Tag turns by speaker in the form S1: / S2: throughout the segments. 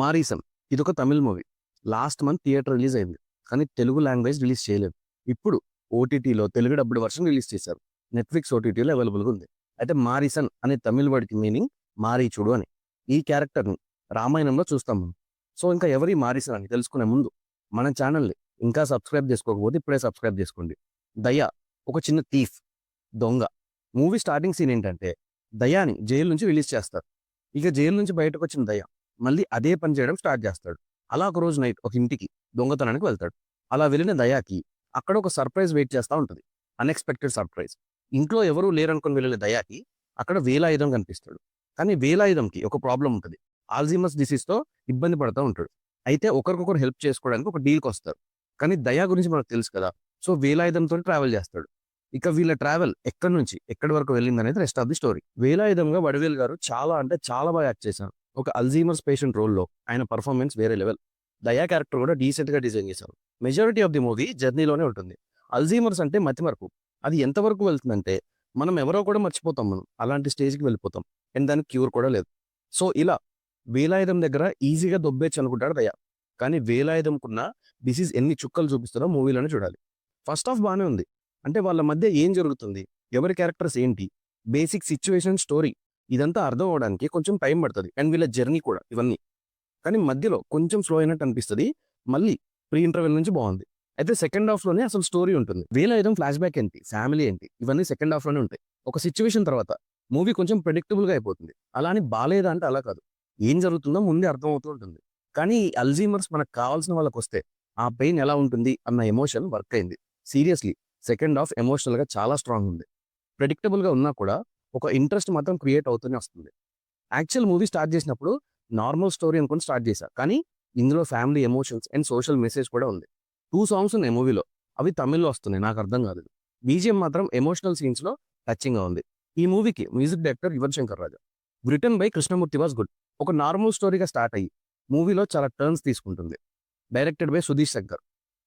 S1: మారీసన్ ఇదొక Tamil movie. Last month theatre release అయింది. కానీ తెలుగు లాంగ్వేజ్ రిలీజ్ చేయలేదు. ఇప్పుడు ఓటీటీలో తెలుగు డబ్బుడ్ వర్షన్ రిలీజ్ చేశారు. నెట్‌ఫ్లిక్స్ ఓటీటీలో అవైలబుల్‌గా ఉంది. అయితే మారీసన్ అనే తమిళ్ వర్డ్‌కి మీనింగ్ మారీచుడు అని. ఈ క్యారెక్టర్‌ని రామాయణంలో చూస్తాం మనం. సో, ఇంకా ఎవరి మారీసన్ అని తెలుసుకునే ముందు మన ఛానల్‌ని ఇంకా సబ్స్క్రైబ్ చేసుకోకపోతే ఇప్పుడే సబ్స్క్రైబ్ చేసుకోండి. దయ ఒక చిన్న థీఫ్, దొంగ. మూవీ స్టార్టింగ్ సీన్ ఏంటంటే దయాని జైలు నుంచి రిలీజ్ చేస్తారు. ఇక జైలు నుంచి బయటకొచ్చిన దయ మళ్ళీ అదే పని చేయడం స్టార్ట్ చేస్తాడు. అలా ఒక రోజు నైట్ ఒక ఇంటికి దొంగతనానికి వెళ్తాడు. అలా వెళ్ళిన దయాకి అక్కడ ఒక సర్ప్రైజ్ వెయిట్ చేస్తా ఉంటుంది. Unexpected surprise. ఇంట్లో ఎవరూ లేరనుకుని వెళ్ళిన దయాకి అక్కడ వేలాయుధం కనిపిస్తాడు. కానీ వేలాయుధంకి ఒక ప్రాబ్లమ్ ఉంటది. ఆల్జీమస్ డిసీజ్‌తో ఇబ్బంది పడతా ఉంటాడు. అయితే ఒకరికొకరు హెల్ప్ చేసుకోవడానికి ఒక డీల్‌కొస్తారు. కానీ దయ గురించి మనకు తెలుసు కదా! సో, వేలాయుధంతోని ట్రావెల్ చేస్తాడు. ఇక వీళ్ళ ట్రావెల్ ఎక్కడి నుంచి ఎక్కడి వరకు వెళ్ళిందనేది రెస్ట్ ఆఫ్ ది స్టోరీ. వేలాయుధంగా వడివేలు గారు చాలా అంటే చాలా బాగా యాక్ట్ చేశారు. ఒక అల్జీమర్స్ పేషెంట్ రోల్‌లో ఆయన పర్ఫార్మెన్స్ వేరే లెవెల్. దయా క్యారెక్టర్ కూడా డీసెంట్‌గా డిజైన్ చేశారు. మెజారిటీ ఆఫ్ ది మూవీ జర్నీలోనే ఉంటుంది. అల్జీమర్స్ అంటే మతిమరుపు. అది ఎంతవరకు వెళ్తుందంటే మనం ఎవరో కూడా మర్చిపోతాం మనం. అలాంటి స్టేజ్‌కి వెళ్ళిపోతాం. అండ్ దానికి క్యూర్ కూడా లేదు. సో, ఇలా వేలాయుధం దగ్గర ఈజీగా దొబ్బేయొచ్చు అనుకుంటాడు దయ. కానీ వేలాయుధంకున్న డిసీజ్ ఎన్ని చుక్కలు చూపిస్తుందో మూవీలోనే చూడాలి. ఫస్ట్ హాఫ్ బానే ఉంది. అంటే వాళ్ళ మధ్య ఏం జరుగుతుంది? ఎవరి క్యారెక్టర్స్ ఏంటి? బేసిక్ సిట్యుయేషన్, స్టోరీ ఇదంతా అర్థం అవ్వడానికి కొంచెం టైం పడతది. అండ్ వీళ్ళ జర్నీ కూడా ఇవన్నీ. కానీ మధ్యలో కొంచెం స్లో అయినట్టు అనిపిస్తది. మళ్ళీ ప్రీ ఇంటర్వెల్ నుంచి బావుంది. అయితే సెకండ్ హాఫ్‌లోనే అసలు స్టోరీ ఉంటుంది. వేలాయుధం ఫ్లాష్‌బ్యాక్ ఏంటి? ఫ్యామిలీ ఏంటి? ఇవన్నీ సెకండ్ హాఫ్‌లోనే ఉంటాయి. ఒక సిట్యుయేషన్ తర్వాత మూవీ కొంచెం ప్రెడిక్టబుల్‌గా అయిపోతుంది. అలా అని బాలేదా అంటే అలా కాదు. ఏం జరుగుతుందో ముందే అర్థమవుతూ ఉంటుంది. కానీ ఈ అల్జీమర్స్ మనకు కావాల్సిన వాళ్ళకొస్తే ఆ పెయిన్ ఎలా ఉంటుంది అన్న ఎమోషన్ వర్క్ అయింది. సీరియస్‌లీ సెకండ్ హాఫ్ ఎమోషనల్‌గా చాలా స్ట్రాంగ్ ఉంది. ప్రెడిక్టబుల్‌గా ఉన్నా కూడా ఒక ఇంట్రెస్ట్ మాత్రం క్రియేట్ అవుతూనే వస్తుంది. యాక్చువల్ మూవీ స్టార్ట్ చేసినప్పుడు నార్మల్ స్టోరీ అనుకుని స్టార్ట్ చేశా. కానీ ఇందులో family emotions and social message కూడా ఉంది. 2 సాంగ్స్ ఉన్నాయి మూవీలో. అవి తమిళ్‌లో వస్తున్నాయి. నాకు అర్థం కాదు. బీజీఎం మాత్రం ఎమోషనల్ సీన్స్‌లో టచింగ్‌గా ఉంది. ఈ మూవీకి music director Yuvan Shankar Raja. Written by Krishnamurthy was good. ఒక నార్మల్ స్టోరీగా స్టార్ట్ అయ్యి మూవీలో చాలా టర్న్స్ తీసుకుంటుంది. Directed by Sudheesh Shankar.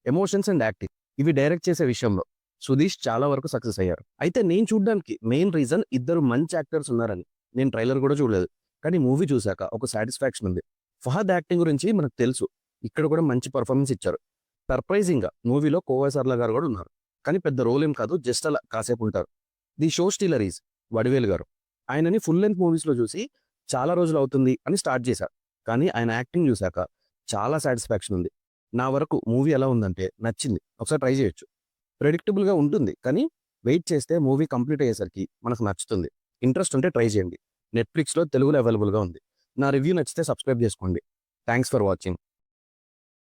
S1: Emotions and acting ఇవి డైరెక్ట్ చేసే విషయంలో సుధీష్ చాలా వరకు సక్సెస్ అయ్యారు. అయితే నేను చూడ్డానికి మెయిన్ రీజన్ ఇద్దరు మంచి యాక్టర్స్ ఉన్నారని. నేను ట్రైలర్ కూడా చూడలేదు. కానీ మూవీ చూసాక ఒక సాటిస్ఫాక్షన్ ఉంది. ఫహద్ యాక్టింగ్ గురించి మనకు తెలుసు. ఇక్కడ కూడా మంచి పర్ఫార్మెన్స్ ఇచ్చారు. సర్ప్రైజింగ్‌గా మూవీలో కోవై సరళ గారు కూడా ఉన్నారు. కానీ పెద్ద రోల్ ఏం కాదు. జస్ట్ అలా కాసేపు ఉంటారు. The show stealer is Vadivelu గారు. ఆయనని ఫుల్ లెంగ్త్ మూవీస్‌లో చూసి చాలా రోజులు అవుతుంది అని స్టార్ట్ చేశా. కానీ ఆయన యాక్టింగ్ చూసాక చాలా సాటిస్ఫాక్షన్ ఉంది. నా వరకు మూవీ ఎలా ఉందంటే నచ్చింది. ఒకసారి ట్రై చేయొచ్చు. ప్రెడిక్టబుల్‌గా ఉంటుంది. కానీ వెయిట్ చేస్తే మూవీ కంప్లీట్ అయ్యేసరికి మనకు నచ్చుతుంది. ఇంట్రెస్ట్ ఉంటే ట్రై చేయండి. నెట్‌ఫ్లిక్స్‌లో తెలుగులో అవైలబుల్‌గా ఉంది. నా రివ్యూ నచ్చితే సబ్స్క్రైబ్ చేసుకోండి. Thanks for watching.